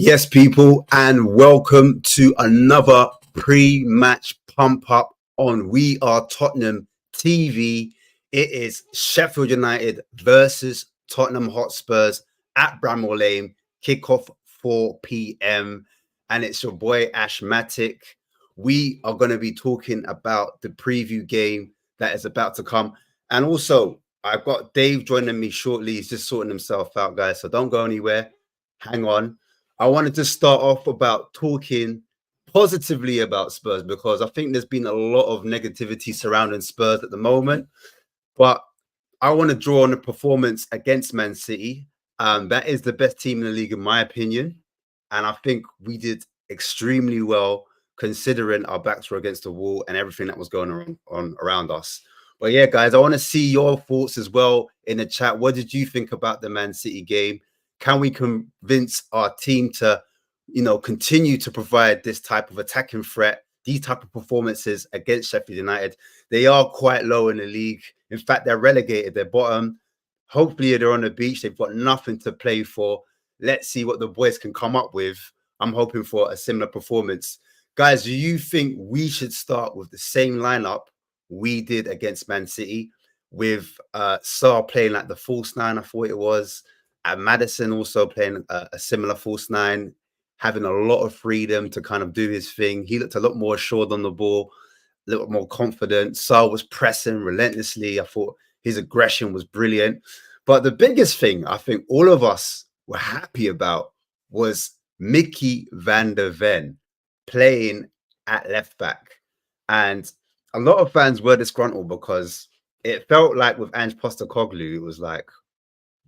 Yes, people, and welcome to another pre-match pump up on We Are Tottenham TV. It is Sheffield United versus Tottenham Hotspurs at Bramall Lane, kickoff 4 p.m. And it's your boy Ashmatic. We are going to be talking about the preview game that is about to come. And also, I've got Dave joining me shortly. He's just sorting himself out, guys. So don't go anywhere. Hang on. I wanted to start off about talking positively about Spurs because I think there's been a lot of negativity surrounding Spurs at the moment. But I want to draw on the performance against Man City. That is the best team in the league, in my opinion. And I think we did extremely well considering our backs were against the wall and everything that was going on around us. But yeah, guys, I want to see your thoughts as well in the chat. What did you think about the Man City game? Can we convince our team to, continue to provide this type of attacking threat, these type of performances against Sheffield United? They are quite low in the league. In fact, they're relegated. They're bottom. Hopefully, they're on the beach. They've got nothing to play for. Let's see what the boys can come up with. I'm hoping for a similar performance. Guys, do you think we should start with the same lineup we did against Man City, with Sarr playing like the false nine, I thought it was, and Maddison also playing a similar false nine, having a lot of freedom to kind of do his thing? He looked a lot more assured on the ball, a little more confident. Sarr was pressing relentlessly. I thought his aggression was brilliant. But the biggest thing I think all of us were happy about was Mickey van der Ven playing at left back. And a lot of fans were disgruntled because it felt like with Ange Postecoglou, it was like,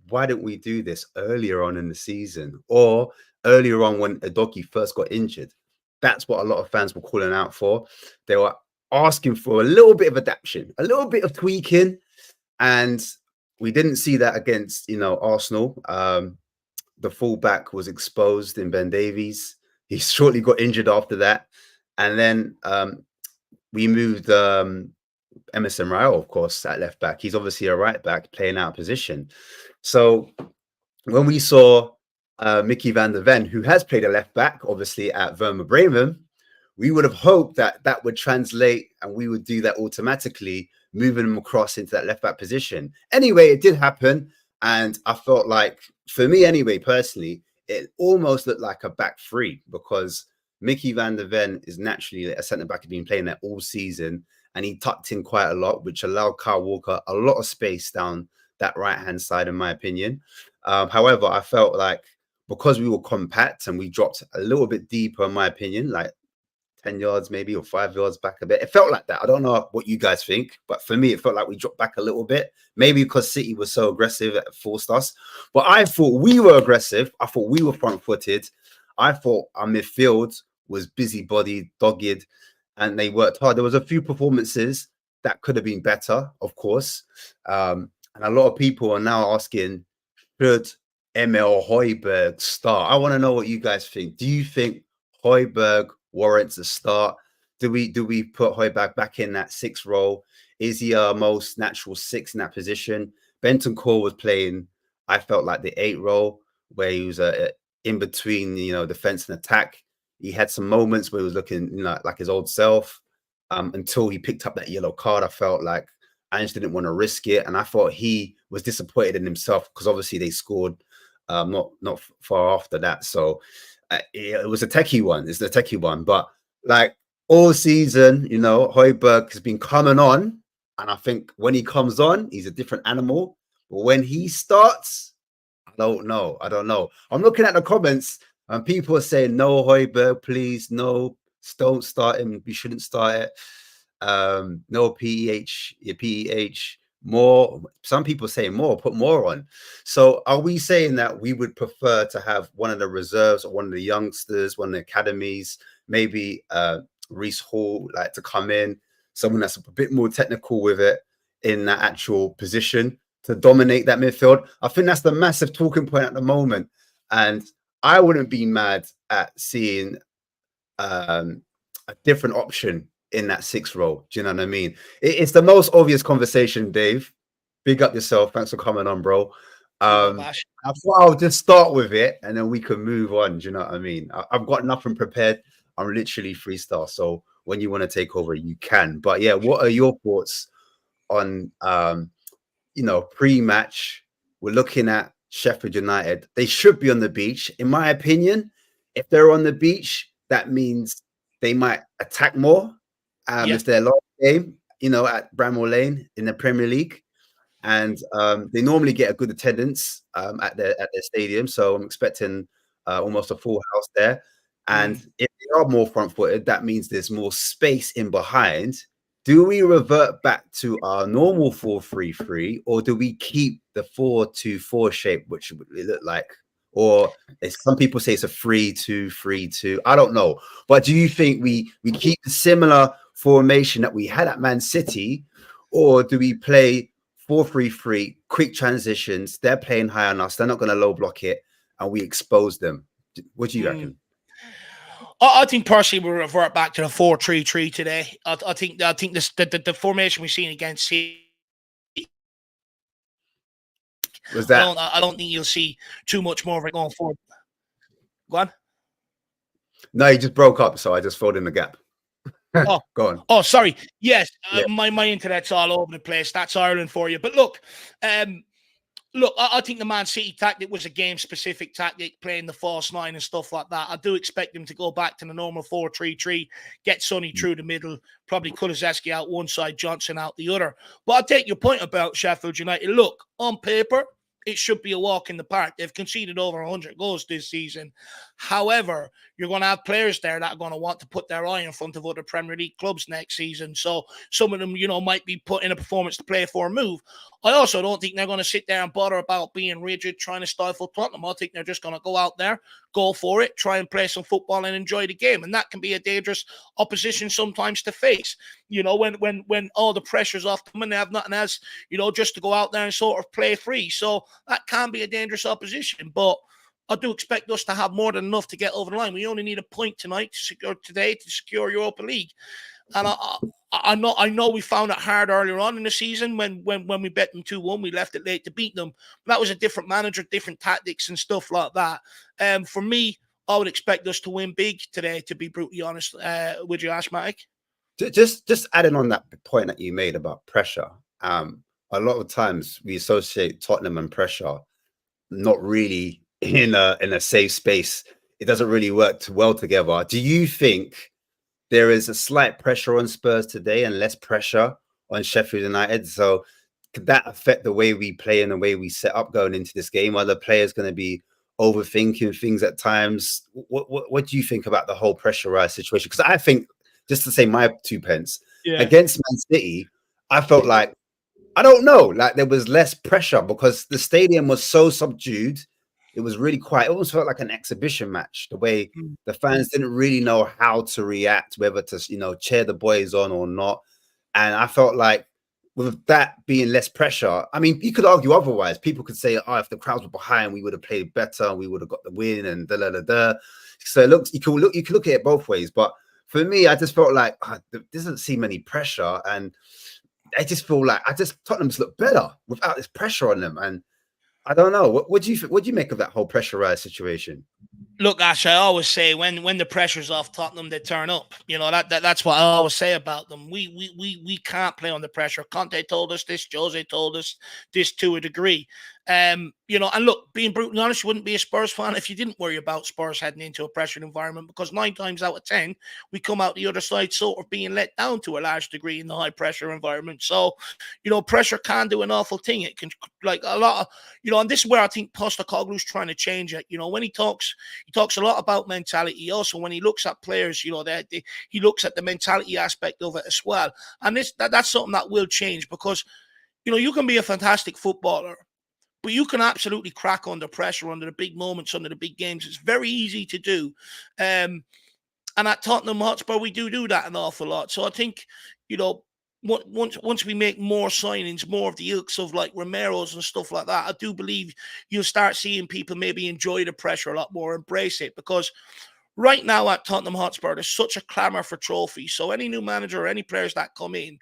why didn't we do this earlier on in the season or earlier on when Udogie first got injured? That's what a lot of fans were calling out for. They were asking for a little bit of adaptation, a little bit of tweaking, and we didn't see that against, Arsenal. The fullback was exposed in Ben Davies. He shortly got injured after that. And then we moved Emerson Royal, of course, at left back. He's obviously a right back playing out of position. So when we saw Mickey van der Ven, who has played a left back, obviously at Werder Bremen, we would have hoped that that would translate and we would do that automatically, moving him across into that left back position. Anyway, it did happen. And I felt like, for me anyway, personally, it almost looked like a back three because Mickey van der Ven is naturally a centre back, who's been playing there all season, and he tucked in quite a lot, which allowed Kyle Walker a lot of space down that right-hand side, in my opinion. However, I felt like because we were compact and we dropped a little bit deeper, in my opinion, like 10 yards maybe or 5 yards back a bit. It felt like that. I don't know what you guys think, but for me, it felt like we dropped back a little bit. Maybe because City was so aggressive, it forced us. But I thought we were aggressive. I thought we were front-footed. I thought our midfield was busybody, dogged, and they worked hard. There was a few performances that could have been better, of course. And a lot of people are now asking, should Emil Højbjerg start? I want to know what you guys think. Do you think Højbjerg warrants a start? Do we put Højbjerg back in that 6 role? Is he our most natural 6 in that position? Bentancur was playing, I felt like the 8 role, where he was in between, defense and attack. He had some moments where he was looking like his old self until he picked up that yellow card. I felt like Ange didn't want to risk it, and I thought he was disappointed in himself because obviously they scored not far after that. So it was a techie one. It's the techie one. But like all season, Højbjerg has been coming on, and I think when he comes on, he's a different animal. But when he starts, I don't know. I'm looking at the comments, and people are saying, no, Højbjerg, please, no, don't start him. You shouldn't start it. No, PEH, more. Some people say more, put more on. So are we saying that we would prefer to have one of the reserves or one of the youngsters, one of the academies, maybe Reece Hall, like to come in, someone that's a bit more technical with it in that actual position to dominate that midfield? I think that's the massive talking point at the moment. And I wouldn't be mad at seeing a different option in that 6 role. Do you know what I mean? It's the most obvious conversation, Dave. Big up yourself. Thanks for coming on, bro. I thought I'll just start with it and then we can move on. Do you know what I mean? I've got nothing prepared. I'm literally freestyle. So when you want to take over, you can. But yeah, what are your thoughts on pre-match? We're looking at Sheffield United. They should be on the beach, in my opinion. If they're on the beach, that means they might attack more. Yeah. It's their last game, at Bramall Lane in the Premier League, and they normally get a good attendance at their stadium. So I'm expecting almost a full house there. And if they are more front-footed, that means there's more space in behind. Do we revert back to our normal 4-3-3, or do we keep the 4-2-4 shape, which it look like? Or some people say it's a 3-2-3-2. I don't know. But do you think we keep the similar formation that we had at Man City, or do we play 4-3-3, quick transitions? They're playing high on us. They're not going to low block it, and we expose them. What do you reckon? I think personally we'll revert back to the 4-3-3 today. I think this the formation we've seen against City. Was that? I don't think you'll see too much more of it going forward. Go on. No, he just broke up, so I just filled in the gap. Oh, go on. Oh, sorry. Yes, Yeah. my internet's all over the place. That's Ireland for you. But look, I think the Man City tactic was a game-specific tactic, playing the false nine and stuff like that. I do expect them to go back to the normal 4-3-3, get Sonny through the middle, probably Kulusevski out one side, Johnson out the other. But I take your point about Sheffield United. Look, on paper, it should be a walk in the park. They've conceded over 100 goals this season. However, you're going to have players there that are going to want to put their eye in front of other Premier League clubs next season. So some of them, might be put in a performance to play for a move. I also don't think they're going to sit there and bother about being rigid, trying to stifle Tottenham. I think they're just going to go out there, go for it, try and play some football and enjoy the game. And that can be a dangerous opposition sometimes to face. When all the pressure's off them and they have nothing else, just to go out there and sort of play free. So that can be a dangerous opposition. But I do expect us to have more than enough to get over the line. We only need a point tonight to secure Europa League. And I know we found it hard earlier on in the season when we bet them 2-1. We left it late to beat them. But that was a different manager, different tactics and stuff like that. For me, I would expect us to win big today, to be brutally honest. Would you, Ashmatic? Just adding on that point that you made about pressure. A lot of times we associate Tottenham and pressure not really in a safe space. It doesn't really work too well together. Do you think there is a slight pressure on Spurs today and less pressure on Sheffield United? So could that affect the way we play and the way we set up going into this game? Are the players going to be overthinking things at times? What do you think about the whole pressurized situation? Because I think, just to say my 2 pence, against Man City, I felt like, I don't know, like there was less pressure because the stadium was so subdued. It was really quiet. It almost felt like an exhibition match, the way the fans didn't really know how to react, whether to, cheer the boys on or not. And I felt like with that being less pressure, I mean, you could argue otherwise. People could say, if the crowds were behind, we would have played better and we would have got the win and da-da-da-da. So it looks, you can look at it both ways. But for me, I just felt like there doesn't seem any pressure. And I just feel like Tottenham's look better without this pressure on them. And I don't know. What do you make of that whole pressurized situation? Look, Ash, I always say when the pressure's off Tottenham, they turn up. That's what I always say about them. We can't play under pressure. Conte told us this. Jose told us this to a degree. And look, being brutally honest, you wouldn't be a Spurs fan if you didn't worry about Spurs heading into a pressured environment, because 9 times out of 10, we come out the other side sort of being let down to a large degree in the high pressure environment. So, pressure can do an awful thing. It can, like a lot of, and this is where I think Postecoglou's trying to change it. When he talks a lot about mentality. Also, when he looks at players, he looks at the mentality aspect of it as well. And that's something that will change, because, you can be a fantastic footballer, but you can absolutely crack under pressure, under the big moments, under the big games. It's very easy to do. And at Tottenham Hotspur, we do that an awful lot. So I think, once we make more signings, more of the ilks of like Romero's and stuff like that, I do believe you'll start seeing people maybe enjoy the pressure a lot more, embrace it. Because right now at Tottenham Hotspur, there's such a clamour for trophies. So any new manager or any players that come in,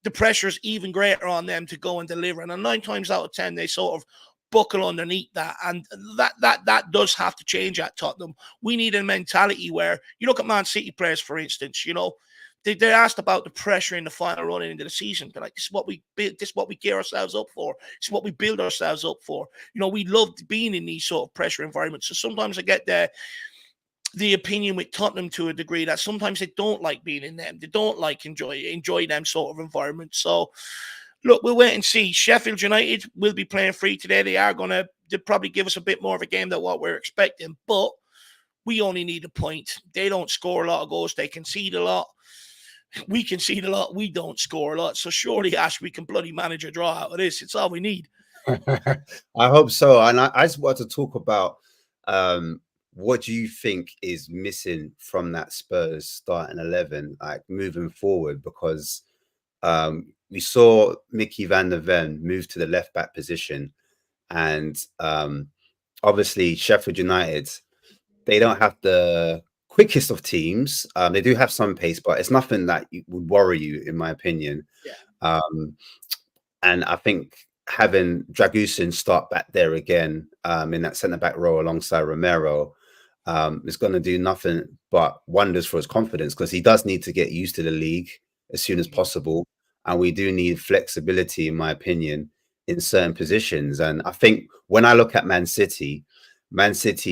the pressure is even greater on them to go and deliver. And 9 times out of 10, they sort of buckle underneath that, and that does have to change at Tottenham. We need a mentality where you look at Man City players, for instance. You know, they're asked about the pressure in the final run into the season. They're like, this is what we build, this is what we gear ourselves up for. This is what we build ourselves up for. You know, we love being in these sort of pressure environments. So sometimes I get the opinion with Tottenham to a degree that sometimes they don't like being in them. They don't like enjoy them sort of environments. So look, we'll wait and see. Sheffield United will be playing free today. They'll probably give us a bit more of a game than what we're expecting, but we only need a point. They don't score a lot of goals. They concede a lot. We concede a lot. We don't score a lot. So surely, Ash, we can bloody manage a draw out of this. It's all we need. I hope so. And I just want to talk about what do you think is missing from that Spurs starting 11, like moving forward? Because we saw Mickey van der Ven move to the left back position, and obviously Sheffield United, they don't have the quickest of teams. They do have some pace, but it's nothing that would worry you, in my opinion. Yeah. And I think having Dragusin start back there again in that centre back role alongside Romero is going to do nothing but wonders for his confidence, because he does need to get used to the league as soon as possible. And we do need flexibility, in my opinion, in certain positions. And I think when I look at Man City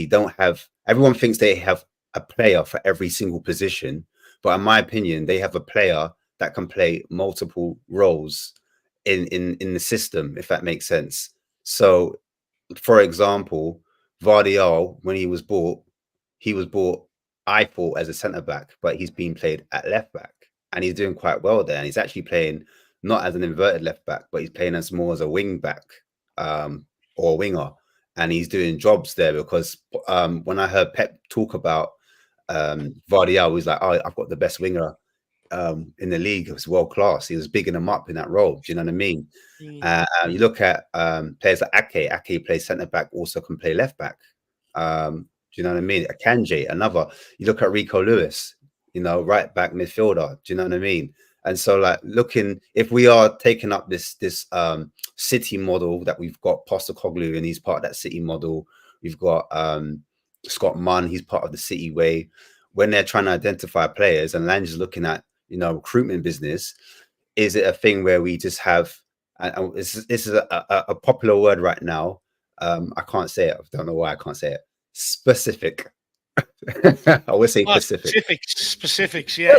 don't have, everyone thinks they have a player for every single position. But in my opinion, they have a player that can play multiple roles in the system, if that makes sense. So, for example, Vardiol, when he was bought, I thought, as a centre back, but he's been played at left back, and he's doing quite well there. And he's actually playing not as an inverted left back, but he's playing as more as a wing back or winger, and he's doing jobs there. Because when I heard Pep talk about Vardiol, he's like, "Oh, I've got the best winger in the league. It was world class." He was bigging him up in that role. Do you know what I mean? You look at players like Ake plays centre back, also can play left back. Do you know what I mean? Akanji, another. You look at Rico Lewis, you know, right back midfielder. Do you know what I mean? And so, like, looking, if we are taking up this City model that we've got Postecoglou, and he's part of that City model. We've got Scott Munn, he's part of the City way. When they're trying to identify players, and Lange is looking at, you know, recruitment business, is it a thing where we just have, and this is a popular word right now. I can't say it. I don't know why I can't say it. Specific. I would say Pacific. Specifics. Yeah.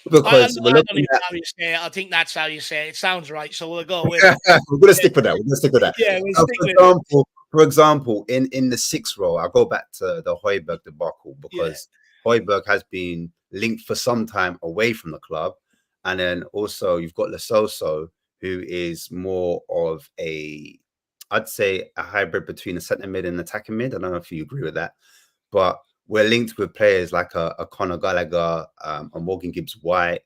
Because I don't even know how you say it. I think that's how you say it. It sounds right, so we'll go with it. We're going to stick with that. We're going to stick with that. Yeah, we'll stick with it. For example, in the 6th role, I'll go back to the Højbjerg debacle, because Højbjerg has been linked for some time away from the club. And then also you've got Lasoso, who is more of I'd say a hybrid between a centre mid and attacking mid. I don't know if you agree with that, but we're linked with players like a Conor Gallagher, a Morgan Gibbs-White,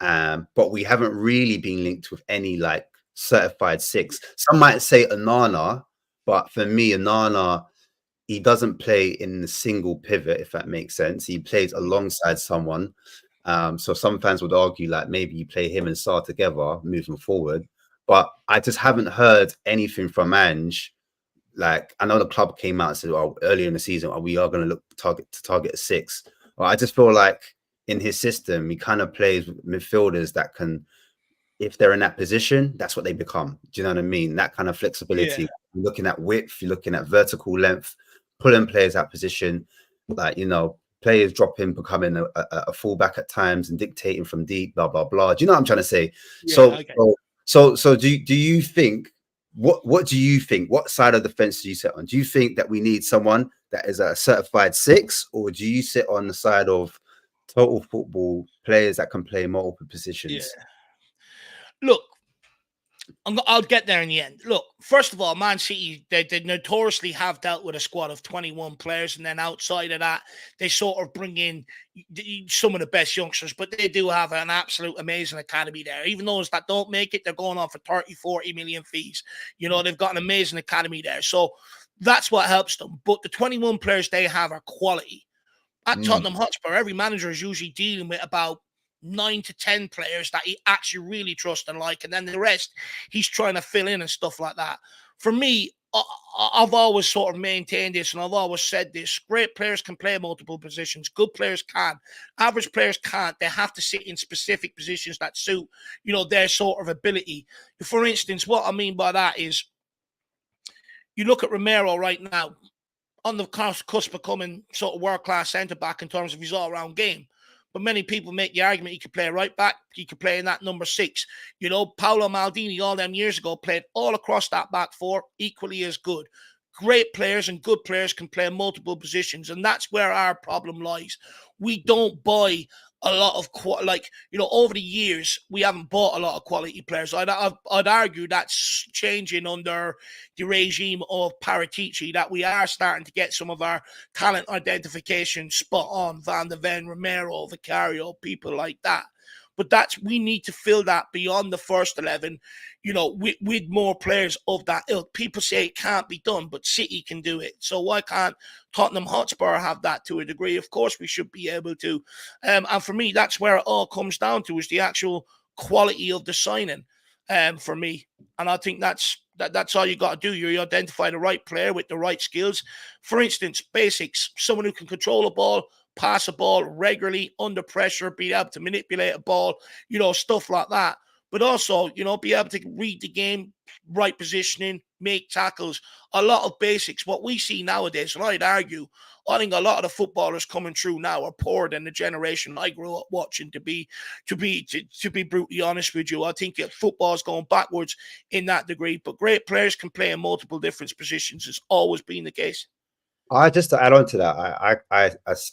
but we haven't really been linked with any like certified 6. Some might say Onana, but for me, Onana, he doesn't play in the single pivot, if that makes sense. He plays alongside someone. So some fans would argue like maybe you play him and Sarr together moving forward. But I just haven't heard anything from Ange. Like, I know the club came out and said, "Oh, earlier in the season, we are going to look to target a 6." Well, I just feel like in his system, he kind of plays with midfielders that can, if they're in that position, that's what they become. Do you know what I mean? That kind of flexibility. You're looking at width, you're looking at vertical length, pulling players out position, like, you know, players dropping, becoming a fullback at times and dictating from deep, blah, blah, blah. Do you know what I'm trying to say? So do you think, what do you think? What side of the fence do you sit on? Do you think that we need someone that is a certified 6, or do you sit on the side of total football players that can play multiple positions? Yeah. Look, I'll get there in the end. Look, first of all, Man City, they notoriously have dealt with a squad of 21 players, and then outside of that, they sort of bring in some of the best youngsters, but they do have an absolute amazing academy there. Even those that don't make it, they're going on for 30, 40 million fees. You know, they've got an amazing academy there. So that's what helps them. But the 21 players they have are quality. At Tottenham Hotspur, every manager is usually dealing with about 9 to 10 players that he actually really trusts and like, and then the rest he's trying to fill in and stuff like that. For me, I've always sort of maintained this, and I've always said this: great players can play multiple positions, good players can, average players can't. They have to sit in specific positions that suit, their sort of ability. For instance, what I mean by that is, you look at Romero right now, on the cusp of becoming sort of world-class centre-back in terms of his all-round game. But many people make the argument he could play right back, he could play in that number 6. Paolo Maldini all them years ago played all across that back four, equally as good. Great players and good players can play multiple positions, and that's where our problem lies. We don't buy a lot of over the years we haven't bought a lot of quality players. I'd argue that's changing under the regime of Paratici, that we are starting to get some of our talent identification spot on. Van de Ven, Romero, Vicario, people like that. But we need to fill that beyond the first 11, with more players of that ilk. People say it can't be done, but City can do it. So why can't Tottenham Hotspur have that to a degree? Of course we should be able to. And for me, that's where it all comes down to, is the actual quality of the signing, for me. And I think that's all you got to do. You identify the right player with the right skills. For instance, basics: someone who can control a ball, pass a ball regularly under pressure, be able to manipulate a ball, stuff like that. But also, be able to read the game, right positioning, make tackles, a lot of basics. What we see nowadays, and I'd argue, I think a lot of the footballers coming through now are poorer than the generation I grew up watching, to be brutally honest with you. I think football's going backwards in that degree, but great players can play in multiple different positions. It's always been the case. Just to add on to that,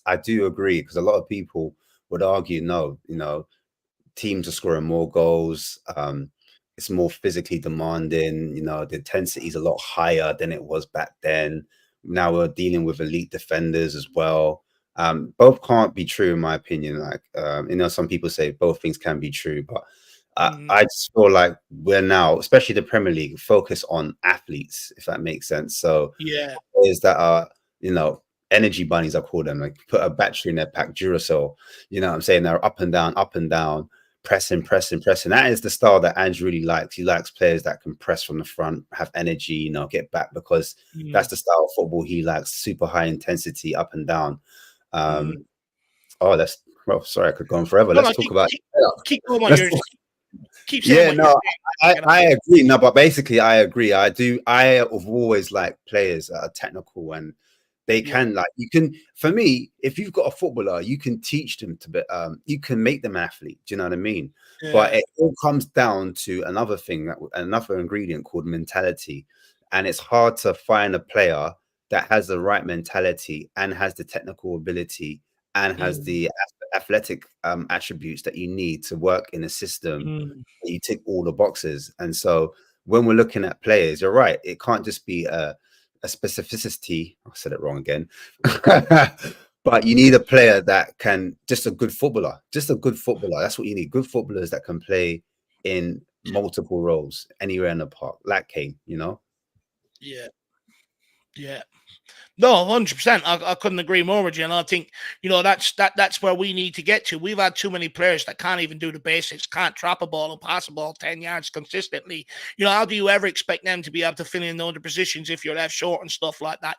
I do agree, because a lot of people would argue, no, teams are scoring more goals. It's more physically demanding. The intensity is a lot higher than it was back then. Now we're dealing with elite defenders as well. Both can't be true, in my opinion. Some people say both things can be true, but I just feel like we're now, especially the Premier League, focus on athletes, if that makes sense. So yeah, players that are, energy bunnies, I call them, like put a battery in their pack, Duracell. You know what I'm saying? They're up and down, pressing. That is the style that Ange really likes. He likes players that can press from the front, have energy, get back, because that's the style of football he likes. Super high intensity, up and down. Sorry, I could go on forever. Let's talk about keep going on yours. Keep saying I agree. No, but basically I agree. I have always liked players that are technical, and they can, for me, if you've got a footballer, you can teach them to be, you can make them an athlete. Do you know what I mean? Yeah. But it all comes down to another ingredient called mentality. And it's hard to find a player that has the right mentality and has the technical ability and has the athletic attributes that you need to work in a system. You tick all the boxes. And so when we're looking at players, you're right, it can't just be a specificity. I said it wrong again. But you need a player that can, just a good footballer. That's what you need. Good footballers that can play in multiple roles anywhere in the park, like Kane, Yeah. No, 100%. I couldn't agree more with you. And I think, that's where we need to get to. We've had too many players that can't even do the basics, can't trap a ball and pass a ball 10 yards consistently. How do you ever expect them to be able to fill in other positions if you're left short and stuff like that,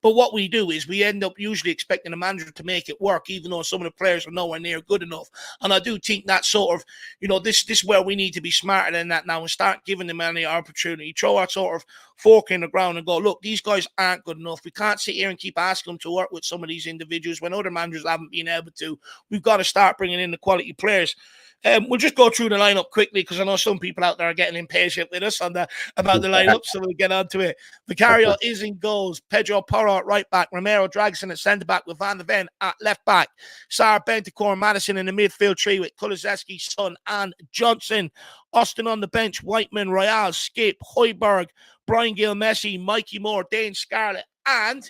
But what we do is we end up usually expecting the manager to make it work, even though some of the players are nowhere near good enough. And I do think that sort of, this is where we need to be smarter than that now and start giving them any opportunity. Throw our sort of fork in the ground and go, look, these guys aren't good enough. We can't sit here and keep asking them to work with some of these individuals when other managers haven't been able to. We've got to start bringing in the quality players. We'll just go through the lineup quickly, because I know some people out there are getting impatient with us about the lineup, so we'll get on to it. Vicario is in goals. Pedro Porro at right back. Romero Dragson at centre back with Van de Ven at left back. Sarr, Bentancur, Madison in the midfield tree with Kulusevski, Son and Johnson. Austin on the bench. Whiteman, Royale, Skip, Højbjerg, Brian Gill, Messi, Mikey Moore, Dane Scarlett, and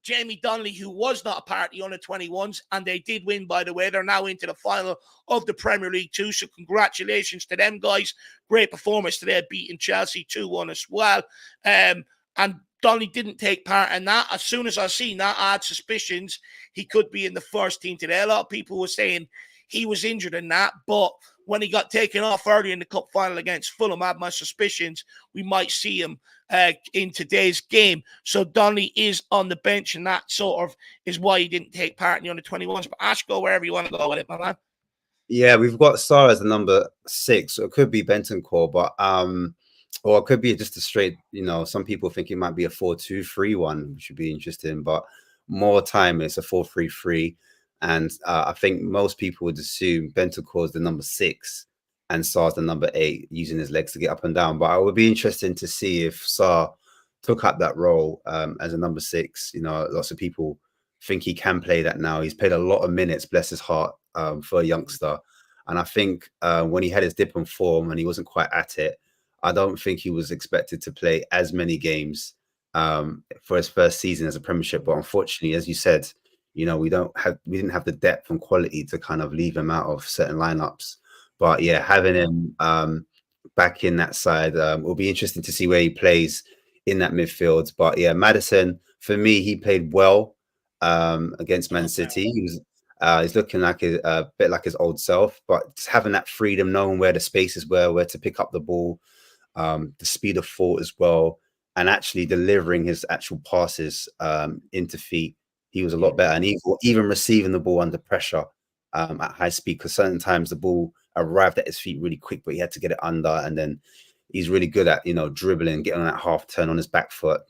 Jamie Donnelly, who was not a part of the under-21s, and they did win, by the way. They're now into the final of the Premier League too, so congratulations to them guys. Great performance today, beating Chelsea 2-1 as well. And Donnelly didn't take part in that. As soon as I seen that, I had suspicions he could be in the first team today. A lot of people were saying he was injured in that, but when he got taken off early in the cup final against Fulham, I had my suspicions we might see him in today's game. So Donny is on the bench, and that sort of is why he didn't take part in the under-21s. But Ash, go wherever you want to go with it, my man. Yeah, we've got Sarr as the number 6. So it could be Bentancur, but or it could be just a straight, some people think it might be a 4-2-3-1, which would be interesting, but more time it's a 4-3-3. And I think most people would assume Bentancur is the number 6 and Sarr's the number 8, using his legs to get up and down. But it would be interesting to see if Sarr took up that role as a number 6. Lots of people think he can play that now. He's played a lot of minutes, bless his heart, for a youngster. And I think when he had his dip in form and he wasn't quite at it, I don't think he was expected to play as many games for his first season as a Premiership. But unfortunately, as you said, we didn't have the depth and quality to kind of leave him out of certain lineups. But yeah, having him back in that side will be interesting to see where he plays in that midfield. But yeah, Maddison, for me, he played well against Man City. He's looking like a bit like his old self, but just having that freedom, knowing where the spaces were, where to pick up the ball, the speed of thought as well, and actually delivering his actual passes into feet. He was a lot better, and even receiving the ball under pressure at high speed, because certain times the ball arrived at his feet really quick, but he had to get it under, and then he's really good at dribbling, getting on that half turn on his back foot,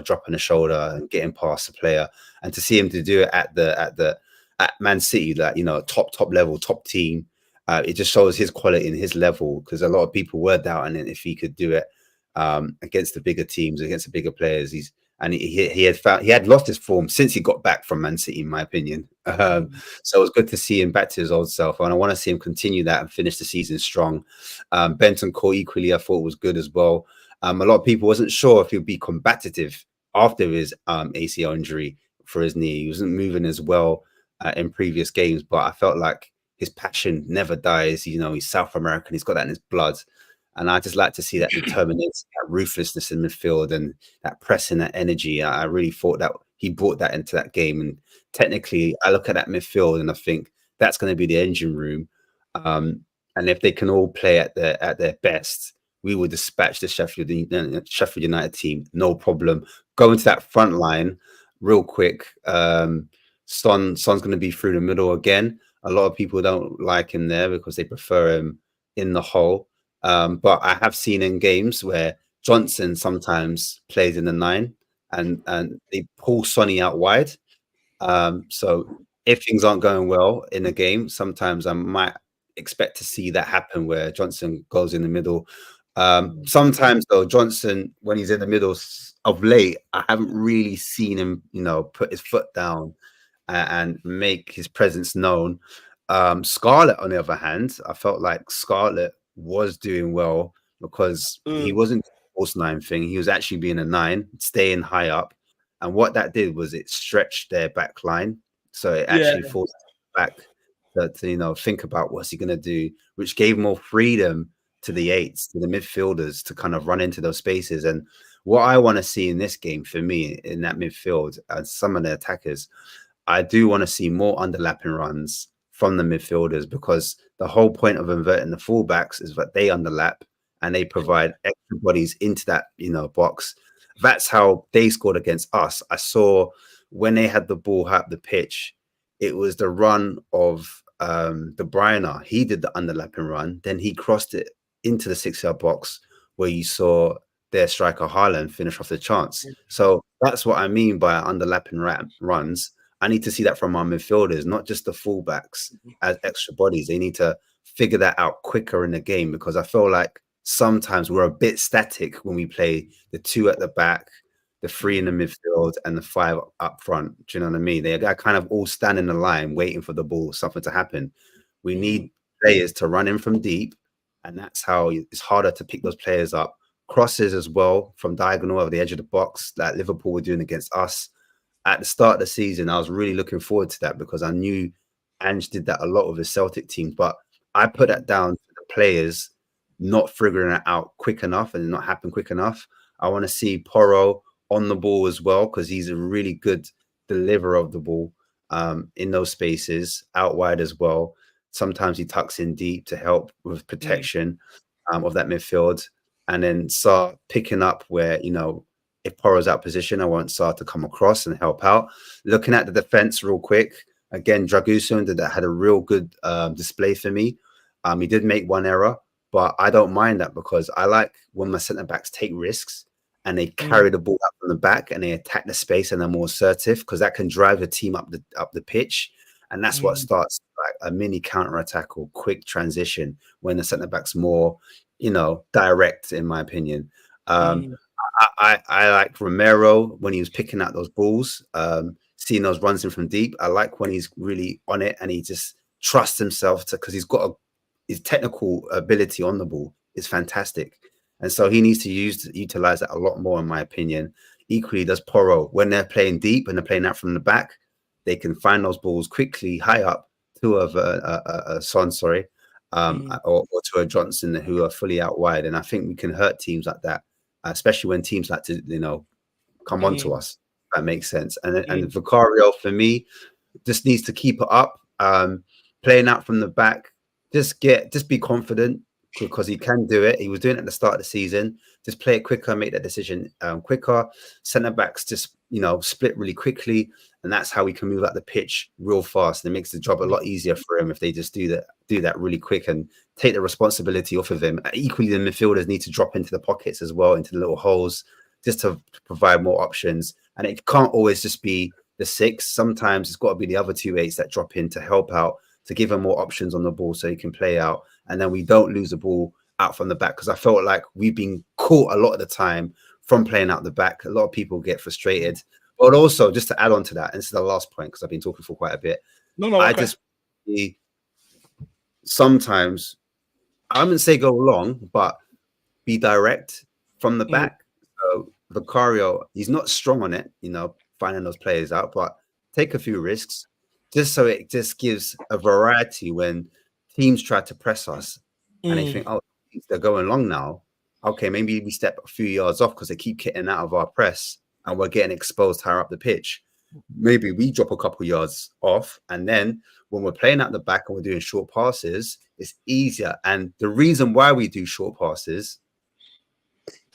dropping the shoulder and getting past the player. And to see him to do it at Man City, that top level, top team, it just shows his quality and his level, because a lot of people were doubting it if he could do it against the bigger teams, against the bigger players. He had lost his form since he got back from Man City, in my opinion. So it was good to see him back to his old self, and I want to see him continue that and finish the season strong. Bentancur equally, I thought, was good as well. A lot of people wasn't sure if he'd be combative after his ACL injury for his knee. He wasn't moving as well in previous games, but I felt like his passion never dies. He's South American. He's got that in his blood. And I just like to see that determination, that ruthlessness in midfield, and that pressing, that energy. I really thought that he brought that into that game. And technically, I look at that midfield and I think that's going to be the engine room. And if they can all play at their best, we will dispatch the Sheffield United team, no problem. Go into that front line real quick. Son's going to be through the middle again. A lot of people don't like him there because they prefer him in the hole. But I have seen in games where Johnson sometimes plays in the 9 and they pull Sonny out wide. So if things aren't going well in a game, sometimes I might expect to see that happen where Johnson goes in the middle. Sometimes though, Johnson, when he's in the middle of late, I haven't really seen him, put his foot down and make his presence known. Scarlett, on the other hand, I felt like Scarlett was doing well because he wasn't the false 9 thing. He was actually being a 9, staying high up. And what that did was it stretched their back line. So it actually forced back to think about what's he going to do, which gave more freedom to the 8s, to the midfielders, to kind of run into those spaces. And what I want to see in this game, for me, in that midfield, and some of the attackers, I do want to see more underlapping runs from the midfielders, because the whole point of inverting the fullbacks is that they underlap and they provide extra bodies into that box. That's how they scored against us. I saw when they had the ball high up the pitch, it was the run of De Bruyne. He did the underlapping run, then he crossed it into the 6-yard box where you saw their striker Haaland finish off the chance. So that's what I mean by underlapping runs. I need to see that from our midfielders, not just the fullbacks as extra bodies. They need to figure that out quicker in the game, because I feel like sometimes we're a bit static when we play the 2 at the back, the 3 in the midfield, and the 5 up front. Do you know what I mean? They are kind of all standing in the line waiting for the ball, something to happen. We need players to run in from deep, and that's how it's harder to pick those players up. Crosses as well from diagonal over the edge of the box, like Liverpool were doing against us. At the start of the season, I was really looking forward to that because I knew Ange did that a lot with his Celtic team. But I put that down to the players not figuring it out quick enough and not happen quick enough. I want to see Porro on the ball as well, because he's a really good deliverer of the ball in those spaces, out wide as well. Sometimes he tucks in deep to help with protection of that midfield, and then start picking up where, if Porro's out position, I want Sarr to come across and help out. Looking at the defense real quick, again, Dragusin that had a real good display for me. He did make one error, but I don't mind that because I like when my centre backs take risks and they carry the ball up from the back and they attack the space and they're more assertive, because that can drive the team up the pitch. And that's what starts like a mini counter attack or quick transition when the centre back's more, direct, in my opinion. I like Romero when he was picking out those balls, seeing those runs in from deep. I like when he's really on it and he just trusts himself because he's got his technical ability on the ball is fantastic. And so he needs to utilize that a lot more, in my opinion. Equally does Porro. When they're playing deep and they're playing out from the back, they can find those balls quickly high up to a Son, or to a Johnson who are fully out wide. And I think we can hurt teams like that, especially when teams like to, come on to us. That makes sense. And Vicario, for me, just needs to keep it up, playing out from the back. Just be confident because he can do it. He was doing it at the start of the season. Just play it quicker, make that decision quicker. Centre backs just split really quickly, and that's how we can move out the pitch real fast. And it makes the job a lot easier for him if they just do that really quick and take the responsibility off of him. Equally, the midfielders need to drop into the pockets as well, into the little holes, just to provide more options. And it can't always just be the 6. Sometimes it's got to be the other 2 8s that drop in to help out, to give him more options on the ball so he can play out. And then we don't lose the ball out from the back, because I felt like we've been caught a lot of the time from playing out the back. A lot of people get frustrated. But also, just to add on to that, and this is the last point because I've been talking for quite a bit. I just sometimes, I wouldn't say go long, but be direct from the back. So Vicario, he's not strong on it, finding those players out, but take a few risks just so it just gives a variety when teams try to press us and they think, oh, they're going long now. Okay, maybe we step a few yards off because they keep getting out of our press and we're getting exposed higher up the pitch. Maybe we drop a couple yards off, and then when we're playing at the back and we're doing short passes, it's easier. And the reason why we do short passes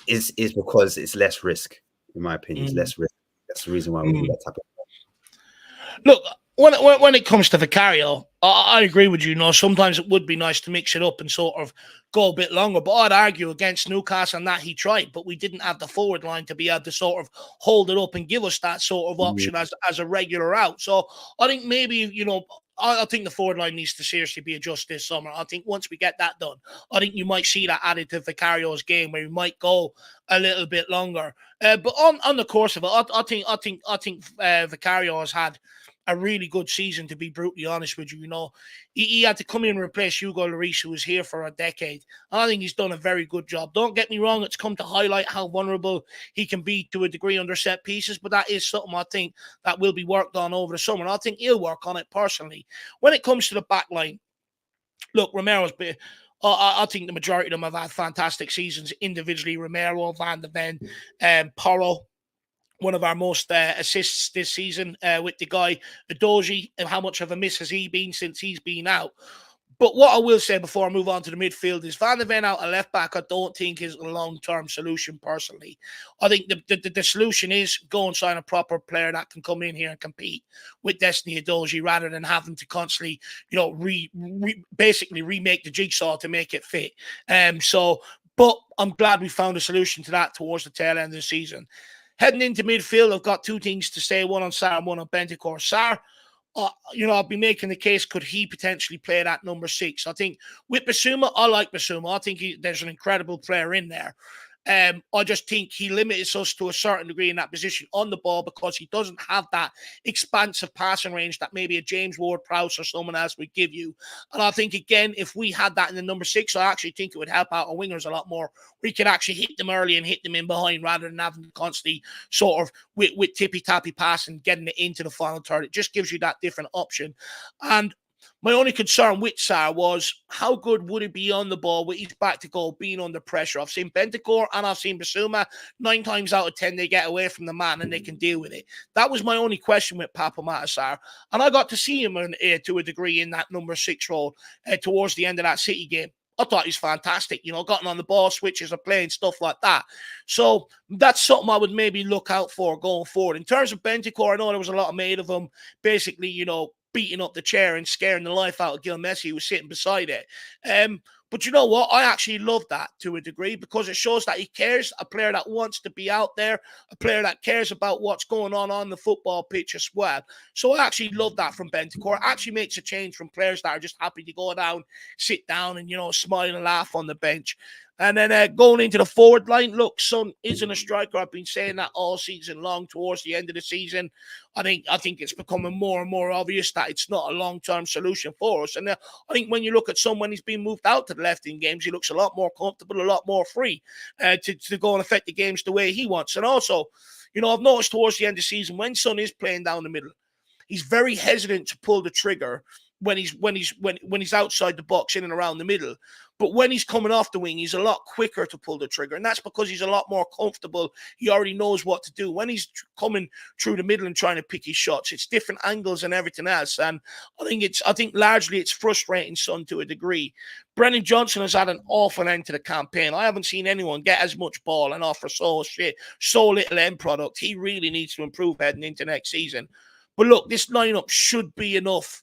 is because it's less risk, in my opinion. It's less risk. That's the reason why we do that type of thing. Look, when it comes to Vicario, I agree with you. Sometimes it would be nice to mix it up and sort of go a bit longer. But I'd argue against Newcastle and that he tried, but we didn't have the forward line to be able to sort of hold it up and give us that sort of option as a regular out. So I think maybe, I think the forward line needs to seriously be adjusted this summer. I think once we get that done, I think you might see that added to Vicario's game where he might go a little bit longer. But on the course of it, I think Vicario has had a really good season, to be brutally honest with you. He had to come in and replace Hugo Lloris, who was here for a decade. And I think he's done a very good job. Don't get me wrong, it's come to highlight how vulnerable he can be to a degree under set pieces, but that is something I think that will be worked on over the summer. And I think he'll work on it personally. When it comes to the back line, look, Romero's been... I think the majority of them have had fantastic seasons individually. Romero, Van de Ven, Porro, one of our most assists this season with the guy, Edoji, and how much of a miss has he been since he's been out. But what I will say before I move on to the midfield is Van de Ven out at left back, I don't think is a long-term solution personally. I think the solution is go and sign a proper player that can come in here and compete with Destiny Edoji rather than having to constantly, basically remake the jigsaw to make it fit. But I'm glad we found a solution to that towards the tail end of the season. Heading into midfield, I've got 2 things to say, one on Sarr and one on Bentancur. Sarr, I'll be making the case, could he potentially play that number 6? I think with Basuma, I like Basuma. I think there's an incredible player in there. I just think he limits us to a certain degree in that position on the ball because he doesn't have that expansive passing range that maybe a James Ward-Prowse or someone else would give you. And I think, again, if we had that in the number 6, I actually think it would help out our wingers a lot more. We could actually hit them early and hit them in behind rather than having to constantly sort of with tippy-tappy passing, getting it into the final third. It just gives you that different option. And My only concern with Sarr was how good would he be on the ball with his back to goal, being under pressure. I've seen Bentancur and I've seen Basuma. 9 times out of 10, they get away from the man and they can deal with it. That was my only question with Papamata Sarr. And I got to see him to a degree in that number 6 role towards the end of that City game. I thought he was fantastic, gotten on the ball, switches of playing, stuff like that. So that's something I would maybe look out for going forward. In terms of Bentancur, I know there was a lot made of him, basically, beating up the chair and scaring the life out of Gil Messi, who was sitting beside it. But you know what? I actually love that to a degree because it shows that he cares, a player that wants to be out there, a player that cares about what's going on the football pitch as well. So I actually love that from Bentancur. It actually makes a change from players that are just happy to go down, sit down and, smile and laugh on the bench. And then going into the forward line, look, Son isn't a striker. I've been saying that all season long. Towards the end of the season, I think it's becoming more and more obvious that it's not a long-term solution for us. And I think when you look at Son, when he's been moved out to the left in games, he looks a lot more comfortable, a lot more free to go and affect the games the way he wants. And also, I've noticed towards the end of the season, when Son is playing down the middle, he's very hesitant to pull the trigger when he's outside the box, in and around the middle. But when he's coming off the wing, he's a lot quicker to pull the trigger. And that's because he's a lot more comfortable. He already knows what to do. When he's coming through the middle and trying to pick his shots, it's different angles and everything else. And I think largely it's frustrating Son to a degree. Brennan Johnson has had an awful end to the campaign. I haven't seen anyone get as much ball and offer so little end product. He really needs to improve heading into next season. But look, this lineup should be enough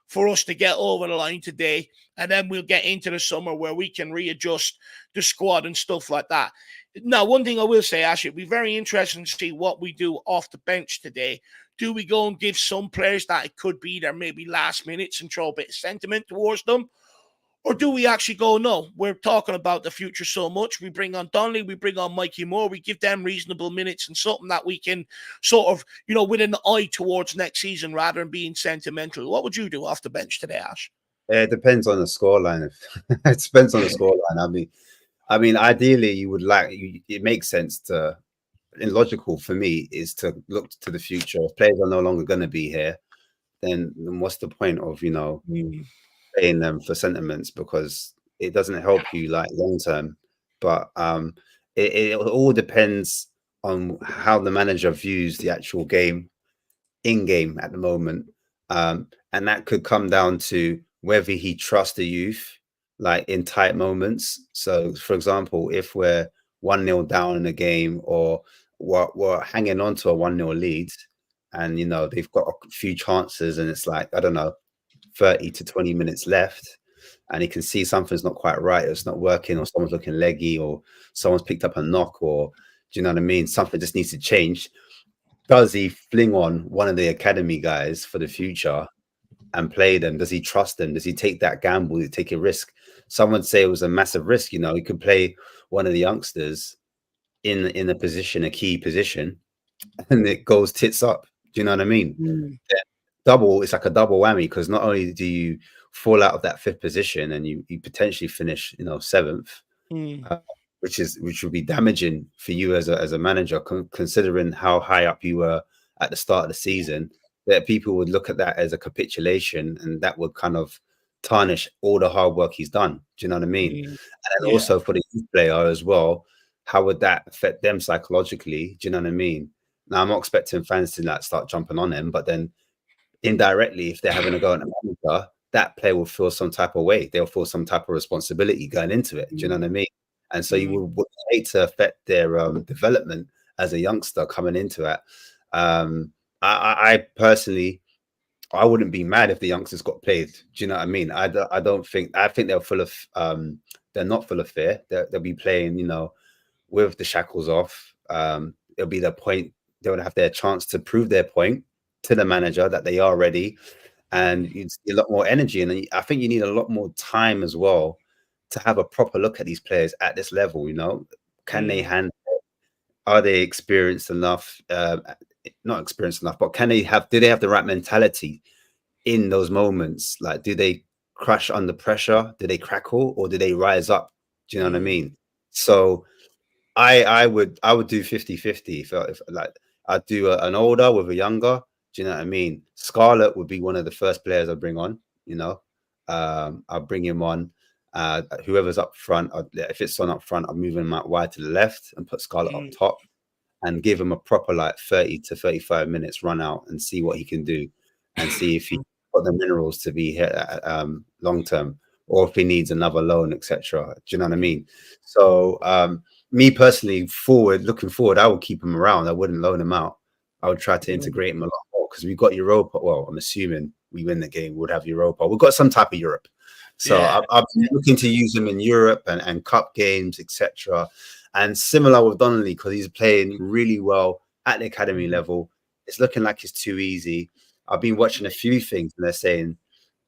for us to get over the line today, and then we'll get into the summer where we can readjust the squad and stuff like that. Now, one thing I will say, Ash, it'll be very interesting to see what we do off the bench today. Do we go and give some players that it could be their maybe last minutes and throw a bit of sentiment towards them? Or do we actually go, no, we're talking about the future so much. We bring on Donnelly, we bring on Mikey Moore, we give them reasonable minutes and something that we can sort of, with an eye towards next season rather than being sentimental. What would you do off the bench today, Ash? It depends on the scoreline. It depends on the scoreline. I mean, ideally, you would it makes sense to, and logical for me, is to look to the future. If players are no longer going to be here, then what's the point of, paying them for sentiments, because it doesn't help you like long term. But it all depends on how the manager views the actual game in game at the moment, and that could come down to whether he trusts the youth like in tight moments. So for example, if we're 1-0 down in a game, or we're hanging on to a 1-0 lead, and they've got a few chances and it's like, I don't know, 30 to 20 minutes left, and he can see something's not quite right, it's not working, or someone's looking leggy, or someone's picked up a knock, or do you know what I mean, something just needs to change. Does he fling on one of the academy guys for the future and play them? Does he trust them? Does he take that gamble? Does he take a risk? Some would say it was a massive risk. He could play one of the youngsters in a key position, and it goes tits up. Do you know what I mean? It's like a double whammy, because not only do you fall out of that 5th position and you potentially finish 7th, which would be damaging for you as a manager, considering how high up you were at the start of the season, that people would look at that as a capitulation, and that would kind of tarnish all the hard work he's done. Do you know what I mean? And then also for the youth player as well, how would that affect them psychologically? Do you know what I mean? Now, I'm not expecting fans to start jumping on him, but then indirectly, if they're having a go at the manager, that player will feel some type of way. They'll feel some type of responsibility going into it. Do you know what I mean? And so you would hate to affect their development as a youngster coming into it. I personally, I wouldn't be mad if the youngsters got played. Do you know what I mean? I think they're full of they're not full of fear. They'll be playing, with the shackles off. It'll be their point. They would have their chance to prove their point to the manager that they are ready, and you'd see a lot more energy. And I think you need a lot more time as well to have a proper look at these players at this level. Can they handle it? Are they experienced enough? Not experienced enough, but do they have the right mentality in those moments? Like, do they crash under pressure? Do they crackle, or do they rise up? Do you know what I mean? So I would do 50-50 if like I'd do an older with a younger. Do you know what I mean? Scarlett would be one of the first players I bring on. You know, I'll bring him on. Whoever's up front, if it's Son up front, I'll move him out wide to the left and put Scarlett up top, and give him a proper like 30 to 35 minutes run out and see what he can do, and see if he got the minerals to be here long term, or if he needs another loan, etc. Do you know what I mean? So me personally, looking forward, I would keep him around. I wouldn't loan him out. I would try to integrate him a lot more, because we've got Europa. Well, I'm assuming we win the game, we'll have Europa. We've got some type of Europe. So I've been looking to use him in Europe and cup games, etc. And similar with Donnelly, because he's playing really well at the academy level. It's looking like it's too easy. I've been watching a few things, and they're saying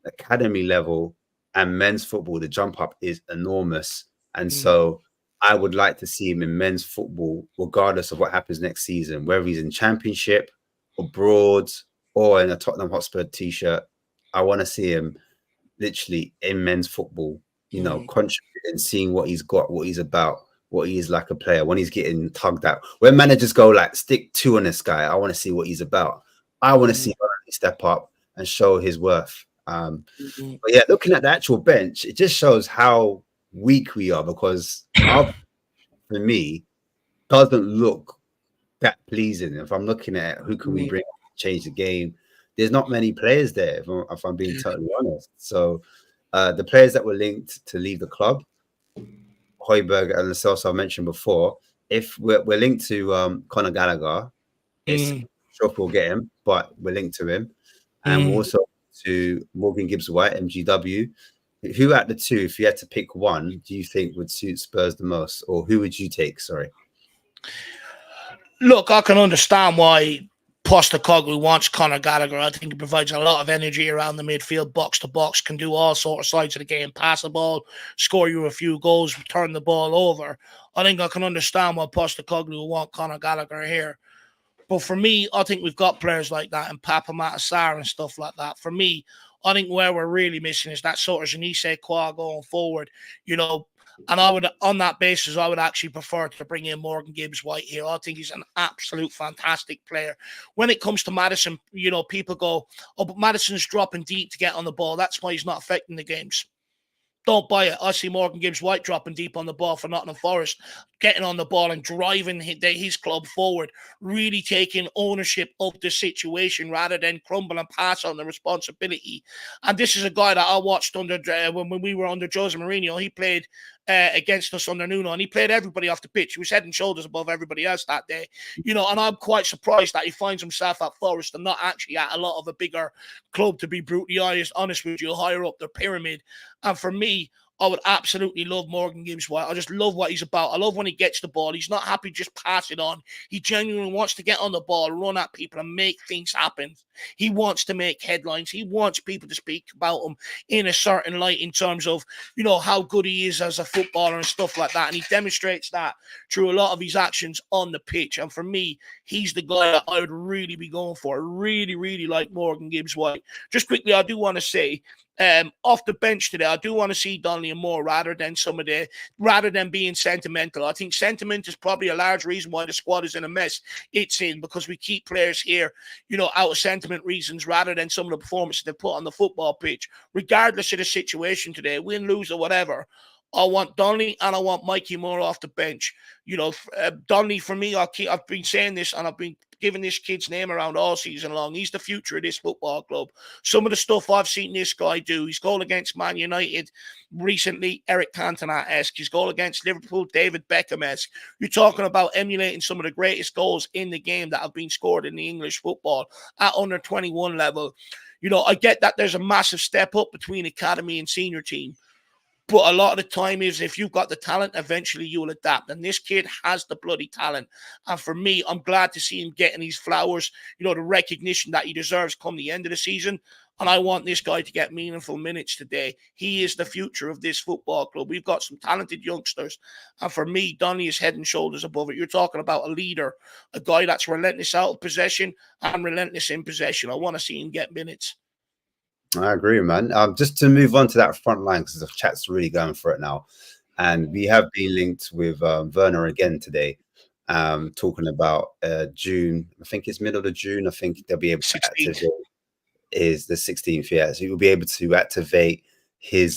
academy level and men's football, the jump up is enormous. And so I would like to see him in men's football, regardless of what happens next season, whether he's in championship, abroad, or in a Tottenham Hotspur t-shirt. I want to see him literally in men's football, you know, contributing, seeing what he's got, what he's about, what he is like a player, when he's getting tugged out. When managers go like, stick two on this guy, I want to see what he's about. I want to see him step up and show his worth. But yeah, looking at the actual bench, it just shows how weak we are, because our, for me, doesn't look that pleasing. If I'm looking at who can we bring to change the game, there's not many players there, if I'm being totally honest. So the players that were linked to leave the club, Højbjerg and the I mentioned before, if we're linked to Conor Gallagher, it's sure we'll get him, but we're linked to him. And we're also to Morgan Gibbs-White, MGW. Who at the two, if you had to pick one, do you think would suit Spurs the most? Or who would you take? Sorry. Look, I can understand why Postecoglou wants Conor Gallagher. I think he provides a lot of energy around the midfield, box to box, can do all sorts of sides of the game, pass the ball, score you a few goals, turn the ball over. I think I can understand why Postecoglou will want Conor Gallagher here. But for me, I think we've got players like that, and Papa Matasar and stuff like that. For me, I think where we're really missing is that sort of Janisse Qua going forward, you know. And I would, on that basis, I would actually prefer to bring in Morgan Gibbs-White here. I think he's an absolute fantastic player. When it comes to Maddison, you know, people go, oh, but Maddison's dropping deep to get on the ball. That's why he's not affecting the games. Don't buy it. I see Morgan Gibbs-White dropping deep on the ball for Nottingham Forest, getting on the ball and driving his club forward, really taking ownership of the situation rather than crumble and pass on the responsibility. And this is a guy that I watched under when we were under Jose Mourinho. He played against us under Nuno, and he played everybody off the pitch. He was head and shoulders above everybody else that day, you know. And I'm quite surprised that he finds himself at Forest and not actually at a lot of a bigger club, to be brutally honest with you, higher up the pyramid. And for me, I would absolutely love Morgan Gibbs-White. I just love what he's about. I love when he gets the ball. He's not happy just pass it on. He genuinely wants to get on the ball, run at people, and make things happen. He wants to make headlines. He wants people to speak about him in a certain light in terms of, you know, how good he is as a footballer and stuff like that. And he demonstrates that through a lot of his actions on the pitch. And for me, he's the guy that I would really be going for. I really, really like Morgan Gibbs-White. Just quickly, I do want to say, off the bench today, I do want to see Donnelly and Moore rather than being sentimental. I think sentiment is probably a large reason why the squad is in a mess it's in, because we keep players here, you know, out of sentiment reasons rather than some of the performances they put on the football pitch. Regardless of the situation today, win, lose, or whatever, I want Donnelly and I want Mikey Moore off the bench. You know, Donnelly, for me, I've been saying this and I've been giving this kid's name around all season long. He's the future of this football club. Some of the stuff I've seen this guy do, his goal against Man United recently, Eric Cantona-esque. His goal against Liverpool, David Beckham-esque. You're talking about emulating some of the greatest goals in the game that have been scored in the English football at under 21 level. You know, I get that there's a massive step up between academy and senior team. But a lot of the time is if you've got the talent, eventually you'll adapt. And this kid has the bloody talent. And for me, I'm glad to see him getting these flowers, you know, the recognition that he deserves come the end of the season. And I want this guy to get meaningful minutes today. He is the future of this football club. We've got some talented youngsters. And for me, Donny is head and shoulders above it. You're talking about a leader, a guy that's relentless out of possession and relentless in possession. I want to see him get minutes. I agree, man. Just to move on to that front line, because the chat's really going for it now. And we have been linked with Werner again today, talking about June. I think it's middle of June. I think they'll be able to 16th. activate. is the 16th. Yeah, so you'll be able to activate his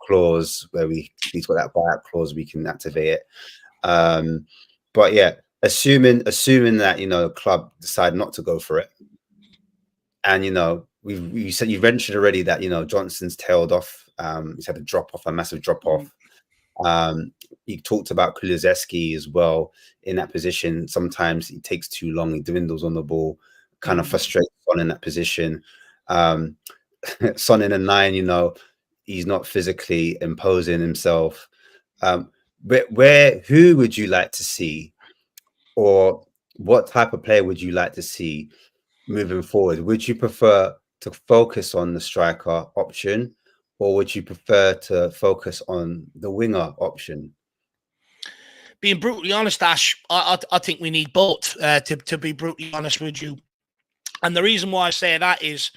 clause where he's got that buyout clause. We can activate it. But yeah, assuming that the club decide not to go for it, and you said you mentioned already that Johnson's tailed off. He's had a massive drop off. You talked about Kulusevski as well in that position. Sometimes he takes too long. He dwindles on the ball, kind of frustrates Son in that position. Son in a 9, he's not physically imposing himself. But who would you like to see, or what type of player would you like to see moving forward? Would you prefer to focus on the striker option, or would you prefer to focus on the winger option? Being brutally honest, Ash, I think we need both. To be brutally honest with you, and the reason why I say that is,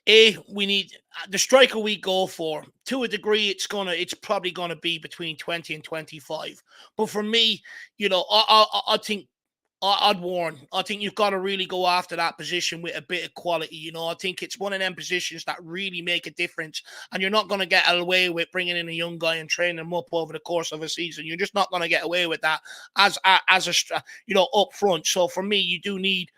we need the striker we go for. To a degree, it's probably gonna be between 20 and 25. But for me, I think I'd warn. I think you've got to really go after that position with a bit of quality. I think it's one of them positions that really make a difference, and you're not going to get away with bringing in a young guy and training him up over the course of a season. You're just not going to get away with that as up front. So for me, you do need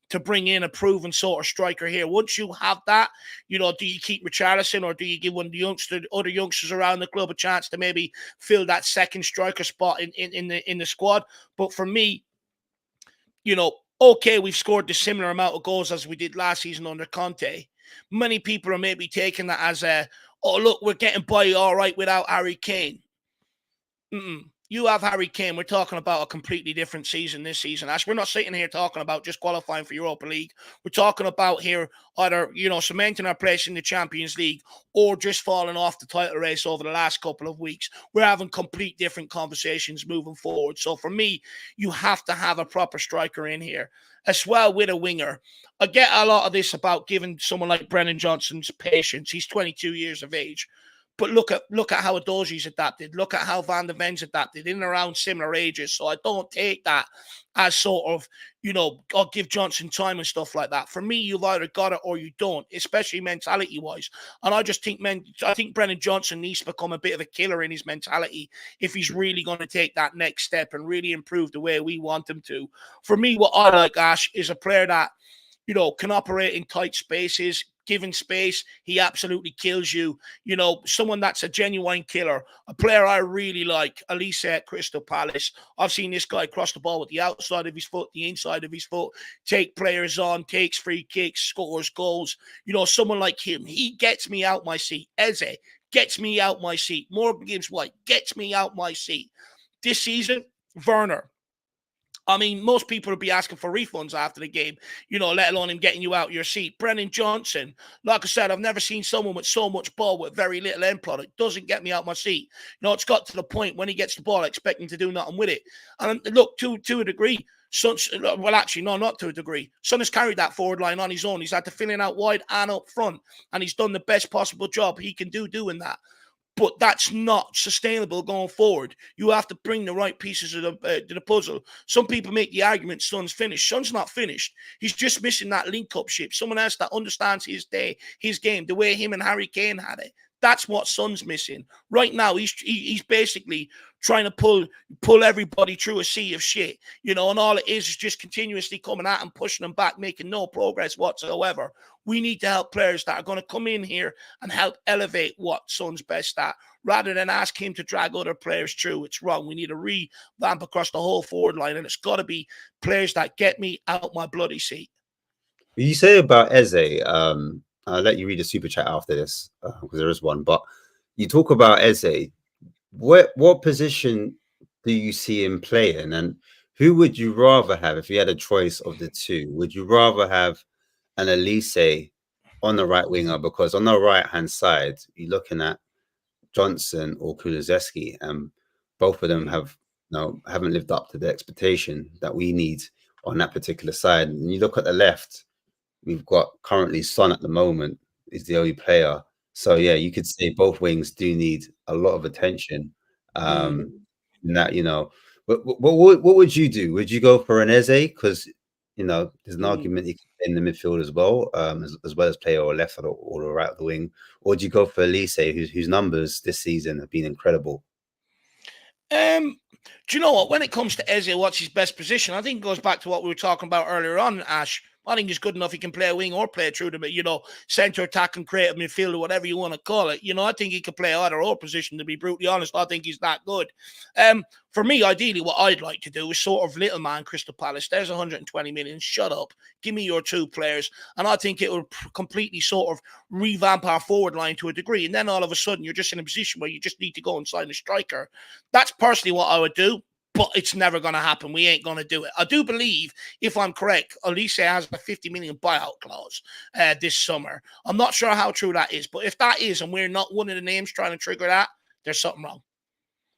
to bring in a proven sort of striker here. Once you have that, do you keep Richarlison, or do you give one of the other youngsters around the club a chance to maybe fill that second striker spot in the squad? But for me, okay, we've scored the similar amount of goals as we did last season under Conte. Many people are maybe taking that as oh, look, we're getting by all right without Harry Kane. You have Harry Kane. We're talking about a completely different season this season, Ash. We're not sitting here talking about just qualifying for Europa League. We're talking about here either, cementing our place in the Champions League or just falling off the title race over the last couple of weeks. We're having complete different conversations moving forward. So for me, you have to have a proper striker in here as well with a winger. I get a lot of this about giving someone like Brennan Johnson's patience. He's 22 years of age. But look at how Adoji's adapted. Look at how Van der Ven's adapted in and around similar ages. So I don't take that as sort of, I'll give Johnson time and stuff like that. For me, you've either got it or you don't, especially mentality-wise. And I just think, I think Brennan Johnson needs to become a bit of a killer in his mentality if he's really going to take that next step and really improve the way we want him to. For me, what I like, Ash, is a player that, can operate in tight spaces. Given space, he absolutely kills you. Someone that's a genuine killer. A player I really like, Elise at Crystal Palace. I've seen this guy cross the ball with the outside of his foot, the inside of his foot, take players on, takes free kicks, scores goals. Someone like him, he gets me out my seat. Eze gets me out my seat. Morgan Gibbs-White gets me out my seat. This season, Werner. I mean, most people would be asking for refunds after the game, let alone him getting you out your seat. Brennan Johnson, like I said, I've never seen someone with so much ball with very little end product. Doesn't get me out my seat. It's got to the point when he gets the ball, I expect him to do nothing with it. And look, to a degree, well, actually, no, not to a degree. Son has carried that forward line on his own. He's had to fill in out wide and up front, and he's done the best possible job he can do doing that. But that's not sustainable going forward. You have to bring the right pieces to the puzzle. Some people make the argument Son's finished. Son's not finished. He's just missing that link-up ship. Someone else that understands his game, the way him and Harry Kane had it. That's what Son's missing. Right now, he's basically trying to pull everybody through a sea of shit, and all it is just continuously coming at and pushing them back, making no progress whatsoever. We need to help players that are going to come in here and help elevate what Son's best at, rather than ask him to drag other players through. It's wrong. We need to revamp across the whole forward line, and it's got to be players that get me out my bloody seat. You say about Eze, I'll let you read the super chat after this because there is one. But you talk about Eze. What position do you see him playing, and who would you rather have if you had a choice of the two? Would you rather have an Elise on the right winger? Because on the right hand side, you're looking at Johnson or Kulusevski, and both of them haven't lived up to the expectation that we need on that particular side. And you look at the left. We've got currently Son at the moment is the only player. So yeah, you could say both wings do need a lot of attention. In that, what would you do? Would you go for an Eze? Because You know, there's an Mm. argument you can play in the midfield as well, as well as play or left or the right of the wing. Or do you go for Elise, whose numbers this season have been incredible? Do you know what? When it comes to Eze, what's his best position? I think it goes back to what we were talking about earlier on, Ash. I think he's good enough. He can play a wing or play through the, centre attack and creative midfield or whatever you want to call it. I think he could play either or position, to be brutally honest. I think he's that good. For me, ideally, what I'd like to do is sort of little man Crystal Palace. There's 120 million. Shut up. Give me your two players. And I think it will completely sort of revamp our forward line to a degree. And then all of a sudden, you're just in a position where you just need to go and sign a striker. That's personally what I would do, but it's never going to happen. We ain't going to do it. I do believe, if I'm correct, Elise has a 50 million buyout clause this summer. I'm not sure how true that is, but if that is, and we're not one of the names trying to trigger that, there's something wrong.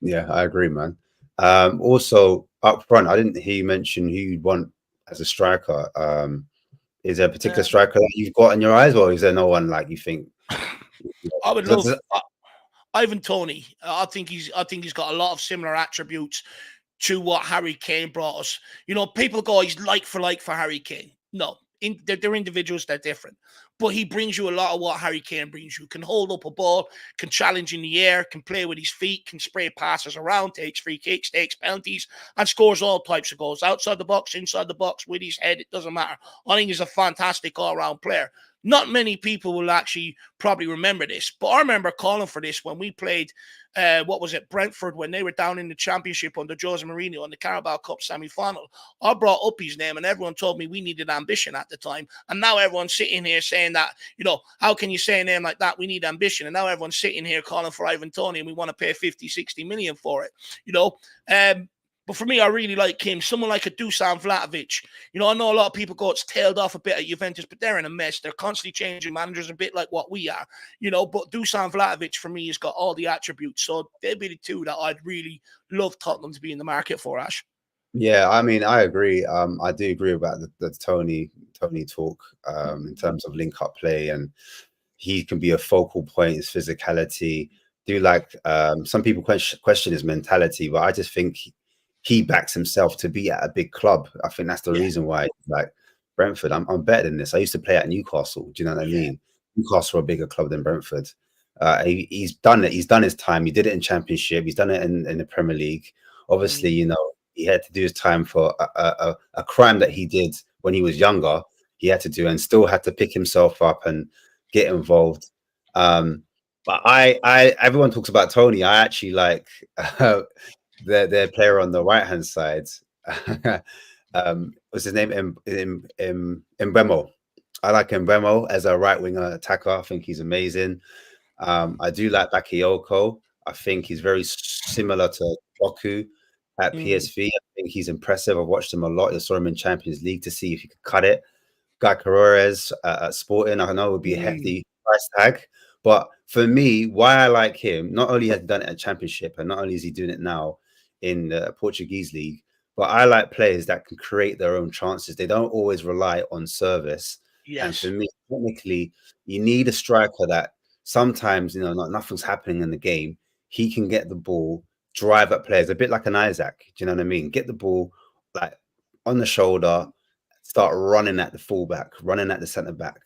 Yeah, I agree, man. Also, up front, I didn't hear you mention who you'd want as a striker. Is there a particular striker that you've got in your eyes, or is there no one like you think? I would love Ivan Toney. I think he's got a lot of similar attributes to what Harry Kane brought us. People go, he's like for Harry Kane. No, they're individuals, they're different. But he brings you a lot of what Harry Kane brings you. Can hold up a ball, can challenge in the air, can play with his feet, can spray passes around, takes free kicks, takes penalties, and scores all types of goals. Outside the box, inside the box, with his head, it doesn't matter. I think he's a fantastic all-round player. Not many people will actually probably remember this, but I remember calling for this when we played, Brentford, when they were down in the Championship under Jose Mourinho in the Carabao Cup semi-final. I brought up his name and everyone told me we needed ambition at the time. And now everyone's sitting here saying that, how can you say a name like that? We need ambition. And now everyone's sitting here calling for Ivan Toney and we want to pay 50, 60 million for it, But for me, I really like him. Someone like a Dusan Vlahovic. I know a lot of people go, it's tailed off a bit at Juventus, but they're in a mess. They're constantly changing managers, a bit like what we are. But Dusan Vlahovic, for me, has got all the attributes. So they'd be the two that I'd really love Tottenham to be in the market for, Ash. Yeah, I mean, I agree. I do agree about the Tony talk in terms of link up play, and he can be a focal point. His physicality. Do like some people question his mentality, but I just think he backs himself to be at a big club. I think that's the reason why, like Brentford, I'm better than this. I used to play at Newcastle. Do you know what I mean? Newcastle are a bigger club than Brentford. He's done it. He's done his time. He did it in Championship. He's done it in the Premier League. Obviously, he had to do his time for a crime that he did when he was younger. He had to do, and still had to pick himself up and get involved. But everyone talks about Tony. I actually like their player on the right hand side. What's his name? Mbemo. I like Mbemo as a right winger attacker. I think he's amazing. I do like Bakayoko. I think he's very similar to Doku at PSV. I think he's impressive. I've watched him a lot. I saw him in Champions League to see if he could cut it. Guy Carreras at Sporting, I know it would be a hefty price tag. But for me, why I like him, not only has he done it at Championship, and not only is he doing it now in the Portuguese league, but I like players that can create their own chances. They don't always rely on service. Yes. And for me, technically, you need a striker that sometimes, nothing's happening in the game. He can get the ball, drive at players, a bit like an Isaac. Do you know what I mean? Get the ball like on the shoulder, start running at the fullback, running at the centre back.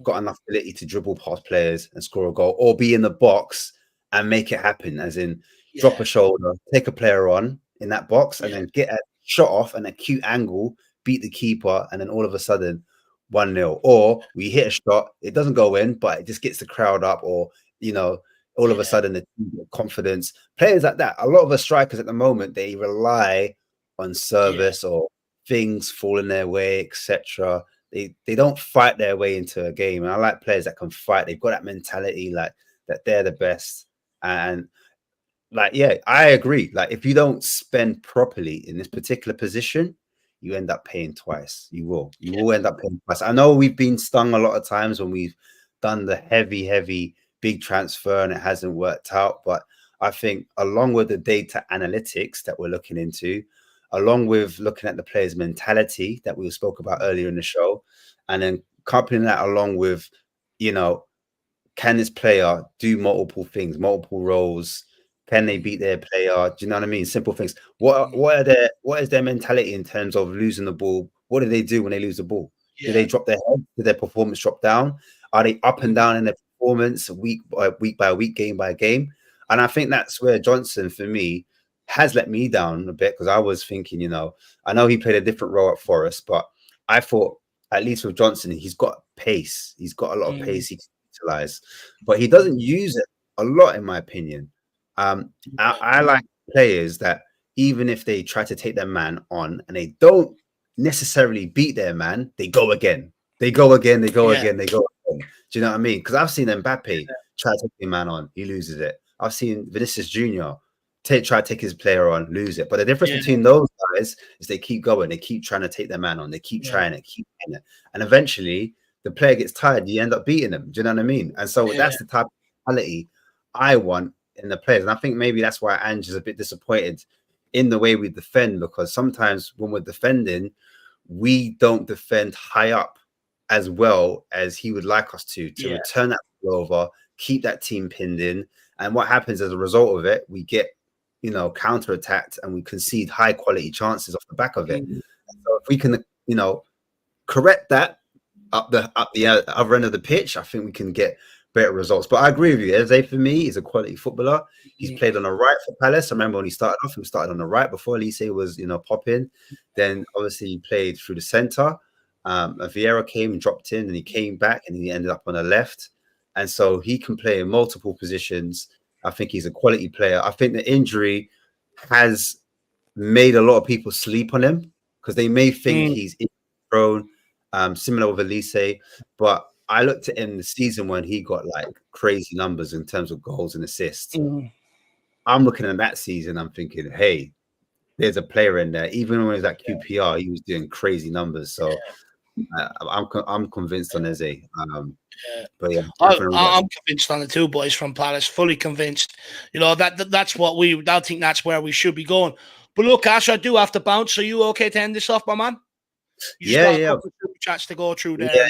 Got enough ability to dribble past players and score a goal, or be in the box and make it happen. As in, drop a shoulder, take a player on in that box, and then get a shot off an acute angle, beat the keeper, and then all of a sudden 1-0. Or we hit a shot, it doesn't go in, but it just gets the crowd up, or all of a sudden the team get confidence. Players like that. A lot of the strikers at the moment, they rely on service or things falling their way, etc. They don't fight their way into a game. And I like players that can fight. They've got that mentality, like that they're the best. And I agree. Like, if you don't spend properly in this particular position, you end up paying twice. You will end up paying twice. I know we've been stung a lot of times when we've done the heavy big transfer and it hasn't worked out. But I think along with the data analytics that we're looking into, along with looking at the player's mentality that we spoke about earlier in the show, and then coupling that along with, can this player do multiple things, multiple roles? Can they beat their player? Do you know what I mean? Simple things. What is their mentality in terms of losing the ball? what do they do when they lose the ball? Do Yeah. they drop their head? Did their performance drop down? Are they up and down in their performance week by week, game by game? And I think that's where Johnson, for me, has let me down a bit, because I was thinking, I know he played a different role at Forest, but I thought, at least with Johnson, he's got pace. He's got a lot of pace he can utilize, but he doesn't use it a lot, in my opinion. I like players that, even if they try to take their man on and they don't necessarily beat their man, they go again. They go again. They go again. They go again. Do you know what I mean? Because I've seen Mbappe try to take a man on, he loses it. I've seen Vinicius Jr. try to take his player on, lose it. But the difference between those guys is they keep going. They keep trying to take their man on. They keep trying it, keep trying it. And eventually the player gets tired. You end up beating them. Do you know what I mean? And so that's the type of quality I want in the players. And I think maybe that's why Ange is a bit disappointed in the way we defend, because sometimes when we're defending, we don't defend high up as well as he would like us to return that over, keep that team pinned in. And what happens as a result of it, we get, counter-attacked and we concede high quality chances off the back of it. So if we can, correct that up the other end of the pitch, I think we can get better results. But I agree with you. Eze, for me, is a quality footballer. He's played on the right for Palace. I remember when he started off, he started on the right before Elise was, popping. Then obviously he played through the centre. Vieira came and dropped in, and he came back and he ended up on the left. And so he can play in multiple positions. I think he's a quality player. I think the injury has made a lot of people sleep on him, because they may think he's prone, similar with Elise. But I looked at him the season when he got like crazy numbers in terms of goals and assists. I'm looking at that season, I'm thinking, hey, there's a player in there. Even when he was at QPR, he was doing crazy numbers. So I'm convinced on Eze. But yeah, I'm convinced on the two boys from Palace. Fully convinced. That's what I think that's where we should be going. But look, Ash, I do have to bounce. Are you okay to end this off, my man? You just got a couple of super chats to go through there.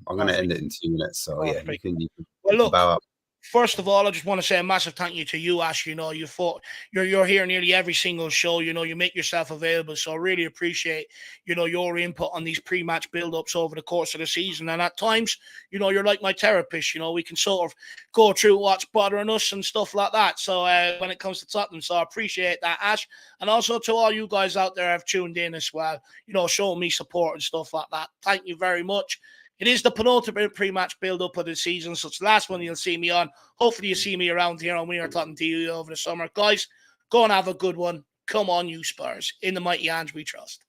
I'm gonna end it in 2 minutes. So Perfect. you can well, look. First of all, I just want to say a massive thank you to you, Ash. You're here nearly every single show. You make yourself available. So I really appreciate, your input on these pre-match build-ups over the course of the season. And at times, you're like my therapist. We can sort of go through what's bothering us and stuff like that. So when it comes to Tottenham, so I appreciate that, Ash. And also to all you guys out there have tuned in as well, showing me support and stuff like that. Thank you very much. It is the penultimate pre-match build-up of the season, so it's the last one you'll see me on. Hopefully you see me around here on WeAreTottenhamTV over the summer. Guys, go and have a good one. Come on, you Spurs. In the mighty hands we trust.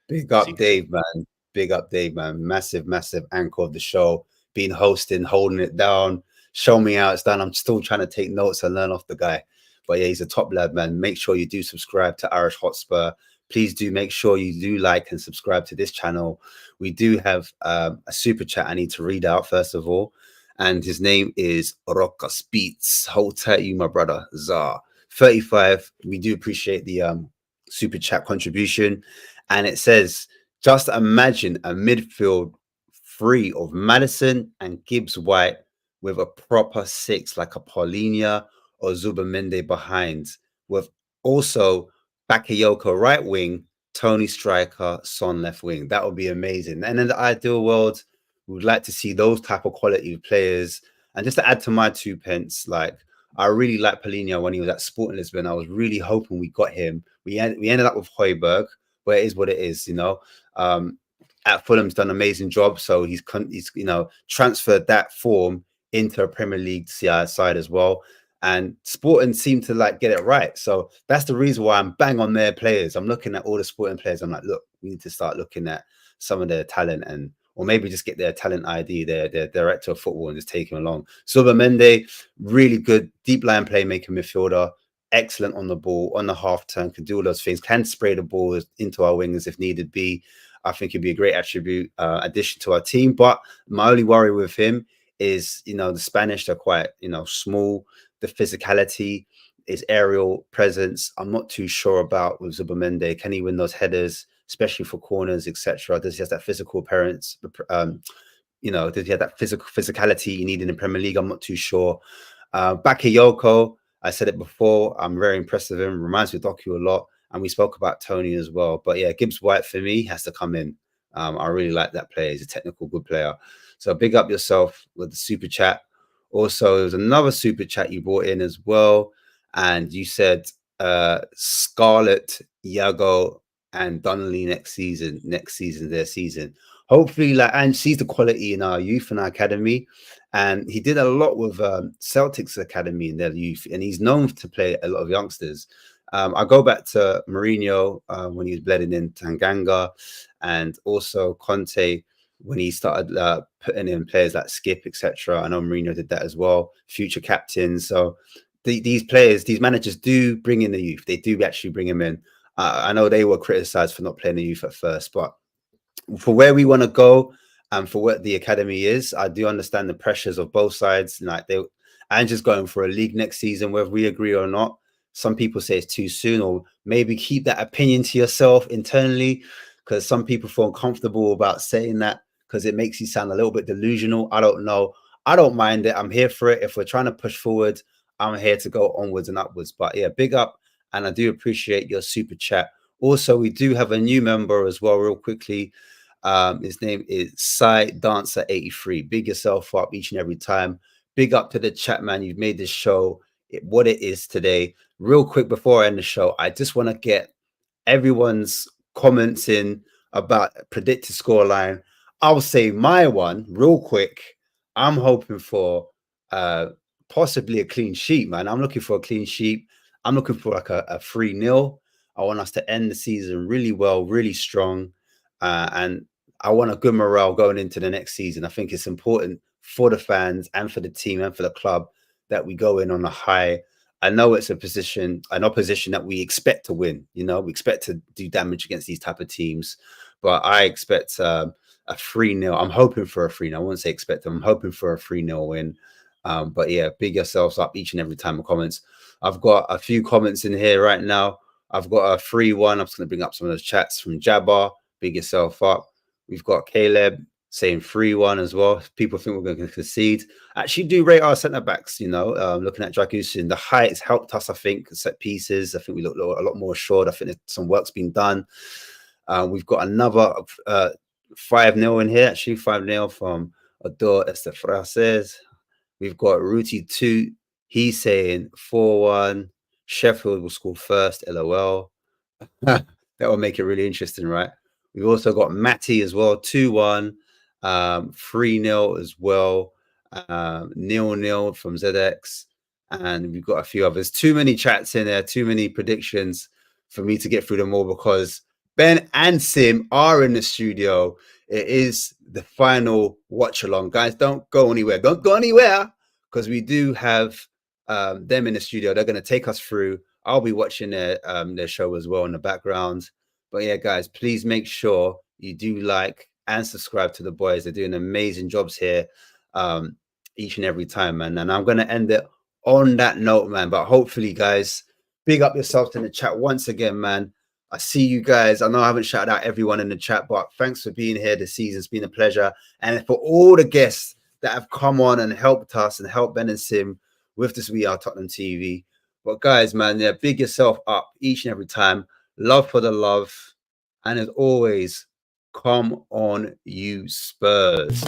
Big up, Dave, man. Big up, Dave, man. Massive, massive anchor of the show. Been hosting, holding it down. Show me how it's done. I'm still trying to take notes and learn off the guy. But yeah, he's a top lad, man. Make sure you do subscribe to Irish Hotspur. Please do make sure you do like and subscribe to this channel. We do have a super chat I need to read out, first of all. And his name is Rocca Speets. Hold tight, you, my brother, Zar. 35. We do appreciate the super chat contribution. And it says, just imagine a midfield free of Maddison and Gibbs White with a proper 6 like a Paulinho or Zubamende behind, with also Bakayoko right wing, Tony striker, Son left wing. That would be amazing. And in the ideal world, we would like to see those type of quality players. And just to add to my 2 pence, like, I really like Paulinho when he was at Sporting Lisbon. I was really hoping we got him. We ended up with Højbjerg, but it is what it is, At Fulham's done an amazing job, so he's transferred that form into a Premier League side as well. And Sporting seem to get it right. So that's the reason why I'm bang on their players. I'm looking at all the Sporting players. I'm like, look, we need to start looking at some of their talent, or maybe just get their talent ID, their director of football, and just take him along. Zubamende, really good deep line playmaker midfielder, excellent on the ball, on the half turn, can do all those things, can spray the ball into our wingers if needed be. I think he'd be a great addition to our team. But my only worry with him is, the Spanish are quite, small. The physicality, his aerial presence, I'm not too sure about with Zubamende. Can he win those headers, especially for corners, etc.? Does he have that physical appearance? Does he have that physicality you need in the Premier League? I'm not too sure. Bakayoko, I said it before, I'm very impressed with him. Reminds me of Doku a lot. and we spoke about Tony as well. But yeah, Gibbs White for me has to come in. I really like that player. He's a technical good player. So big up yourself with the super chat. Also, there's another super chat you brought in as well, and you said Scarlett, Yago, and Donnelly next season, their season. Hopefully, like, and sees the quality in our youth and our academy. And he did a lot with Celtics Academy in their youth, and he's known to play a lot of youngsters. I go back to Mourinho when he was bleeding in Tanganga, and also Conte when he started putting in players like Skip, etc. I know Mourinho did that as well, future captains. So these players, these managers do bring in the youth. They do actually bring them in. I know they were criticized for not playing the youth at first, but for where we want to go and for what the academy is, I do understand the pressures of both sides. Like and just going for a league next season, whether we agree or not. Some people say it's too soon, or maybe keep that opinion to yourself internally, because some people feel uncomfortable about saying that because it makes you sound a little bit delusional. I don't know. I don't mind it. I'm here for it. If we're trying to push forward, I'm here to go onwards and upwards. But yeah, big up. And I do appreciate your super chat. Also, we do have a new member as well, real quickly. His name is Side Dancer 83. Big yourself up each and every time. Big up to the chat, man. You've made this show what it is today. Real quick before I end the show, I just want to get everyone's comments in about predicted scoreline. I'll say my one real quick. I'm hoping for possibly a clean sheet, man. I'm looking for a clean sheet. I'm looking for like a 3-0. I want us to end the season really well, really strong. And I want a good morale going into the next season. I think it's important for the fans and for the team and for the club that we go in on a high. I know it's an opposition that we expect to win. You know, we expect to do damage against these type of teams, but I expect a 3-0. I'm hoping for a 3-0. I won't say expect. I'm hoping for a 3-0 win. But yeah, big yourselves up each and every time in comments. I've got a few comments in here right now. I've got a 3-1. I'm just going to bring up some of those chats from Jabbar. Big yourself up. We've got Caleb saying 3-1 as well. People think we're going to concede. Actually, do rate our centre backs. You know, looking at Dragusin, the heights helped us. I think set pieces. I think we look a lot more assured. I think some work's been done. We've got another 5-0 in here. Actually, 5-0 from Ador Estefrases. We've got Ruti 2. He's saying 4-1. Sheffield will score first. LOL. That will make it really interesting, right? We've also got Matty as well, 2-1, 3-0 as well, 0-0 from ZX, and we've got a few others. Too many chats in there, too many predictions for me to get through them all because Ben and Sim are in the studio. It is the final watch along. Guys, don't go anywhere. Don't go anywhere because we do have them in the studio. They're going to take us through. I'll be watching their show as well in the background. But yeah, guys, please make sure you do like and subscribe to the boys. They're doing amazing jobs here each and every time, man. And I'm going to end it on that note, man. But hopefully, guys, big up yourselves in the chat once again, man. I see you guys. I know I haven't shouted out everyone in the chat, but thanks for being here this season. It's been a pleasure. And for all the guests that have come on and helped us and helped Ben and Sim with this We Are Tottenham TV. But guys, man, yeah, big yourself up each and every time. Love for the love. And as always, come on, you Spurs.